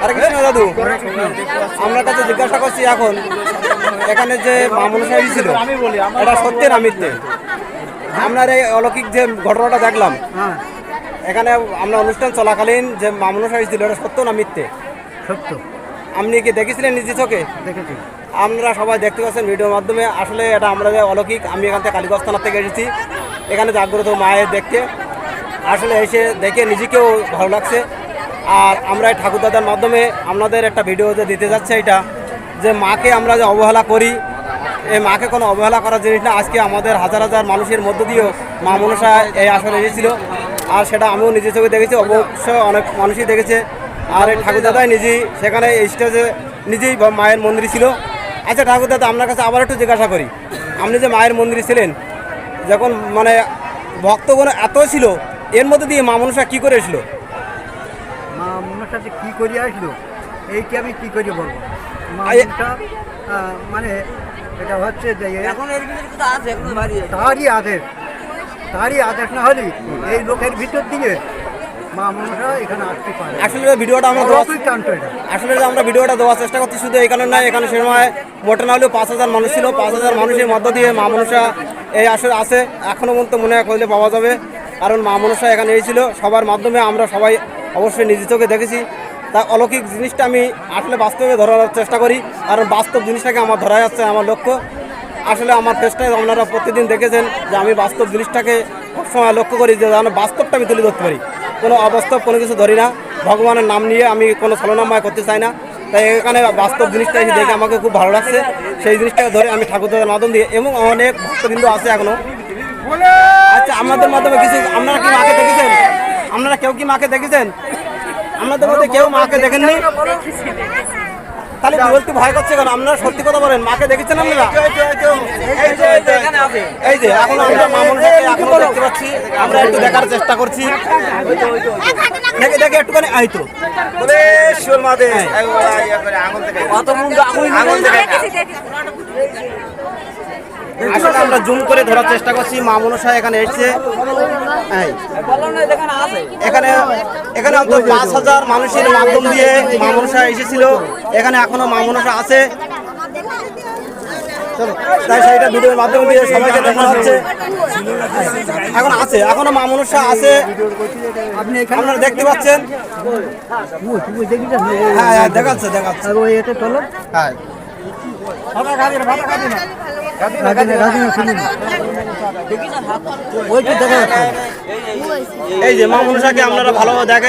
হরে কৃষ্ণ দাদু, আপনার কাছে জিজ্ঞাসা করছি এখন এখানে যে মা মনসা ছিল এটা সত্যি না মিথ্যে? আপনার এই অলৌকিক যে ঘটনাটা দেখলাম এখানে আমরা অনুষ্ঠান চলাকালীন যে মা মনসা ছিল এটা সত্য না মিথ্যে? সত্য। আপনি কি দেখেছিলেন নিজে চোখে? দেখেছি। আমরা সবাই দেখতে পাচ্ছেন ভিডিওর মাধ্যমে। আসলে এটা আমরা যে অলৌকিক, আমি এখান থেকে কালীগঞ্জ থানা থেকে এসেছি এখানে জাগ্রত মায়ের দেখতে, আসলে এসে দেখে নিজেকেও ভালো লাগছে। আর আমরা এই ঠাকুরদাদার মাধ্যমে আপনাদের একটা ভিডিও যে দিতে যাচ্ছে এটা, যে মাকে আমরা যে অবহেলা করি, এই মাকে কোনো অবহেলা করার জিনিস না। আজকে আমাদের হাজার হাজার মানুষের মধ্য দিয়েও মা মনসা এই আসরে এসেছিল, আর সেটা আমিও নিজে চোখে দেখেছি, অবশ্য অনেক মানুষই দেখেছে। আর এই ঠাকুরদাদাই নিজেই সেখানে স্টেজে নিজেই মায়ের মন্দির ছিল। আচ্ছা ঠাকুরদাদা, আপনার কাছে আবার একটু জিজ্ঞাসা করি, আপনি যে মায়ের মন্দিরে ছিলেন, যখন মানে ভক্তগণ এত ছিল, এর মধ্যে দিয়ে মা মনসা কী করে এসলো? মা মনসা যে কী করে আসলো এইটি আমি কী করে বলবো। মা মনসা মানে এটা হচ্ছে যে তারই আদেশ না হলে এই লোকের ভিতর দিয়ে মা মনসা এখানে আসতে পারে। আসলে ভিডিওটা আমরা আমরা ভিডিওটা দেওয়ার চেষ্টা করছি শুধু এই কারণে, এখানে সে সময় মোটে না হলেও 5,000 মানুষ ছিল। 5,000 মানুষের মধ্য দিয়ে মা মনসা এই আসলে আছে, এখনও পর্যন্ত মনে হয় করলে পাওয়া যাবে, কারণ মা মনসা এখানে এসেছিল। সবার মাধ্যমে আমরা সবাই অবশ্যই নিজে চোখে দেখেছি। তা অলৌকিক জিনিসটা আমি আসলে বাস্তবে ধরার চেষ্টা করি, কারণ বাস্তব জিনিসটাকে আমার ধরা যাচ্ছে আমার লক্ষ্য। আসলে আমার চেষ্টায় আপনারা প্রতিদিন দেখেছেন যে আমি বাস্তব জিনিসটাকে সবসময় লক্ষ্য করি, যে যেন বাস্তবটা আমি তুলে ধরতে পারি, কোনো অবাস্তব কোনো কিছু ধরি না। ভগবানের নাম নিয়ে আমি কোনো ছলনাময় করতে চাই না। তাই এখানে বাস্তব জিনিসটা এসে দেখে আমাকে খুব ভালো লাগছে। সেই জিনিসটাকে ধরে আমি ঠাকুরদাদার মাধ্যম দিয়ে, এবং অনেক ভক্তবৃন্দ আছে এখনও। আচ্ছা, আমাদের মাধ্যমে কিছু, আপনারা কি মাকে দেখেছেন? আপনারা কেউ কি মাকে দেখেছেন? আপনাদের মধ্যে কেউ মাকে দেখেননি? তাহলে বলতে ভয় করছে কেন? আপনারা সত্যি কথা বলেন, মাকে দেখেছেন আপনারা? এই যে এখন আমরা মা মনসাকে এখনো দেখতে পাচ্ছি, আমরা একটু দেখার চেষ্টা করছি। দেখে দেখে একটুখানি আইতো বলে শিওর মাদে আসলে আমরা জুম করে ধরার চেষ্টা করছি। মা মনসা এখানে এসছে, এখানে এখানে অন্তত 5,000 মানুষের মাধ্যম দিয়ে মা মনসা এসেছিল। এখানে এখনো মা মনসা আছে, তাই সেইটা ভিডিওর মাধ্যমে দিয়ে সবাইকে দেখানো হচ্ছে। এখন আছে, এখনো মা মনসা আছে, আপনারা দেখতে পাচ্ছেন। হ্যাঁ হ্যাঁ, দেখাচ্ছে দেখাচ্ছে। হ্যাঁ, এই যে মা মনসাকে আপনারা ভালোভাবে দেখেন।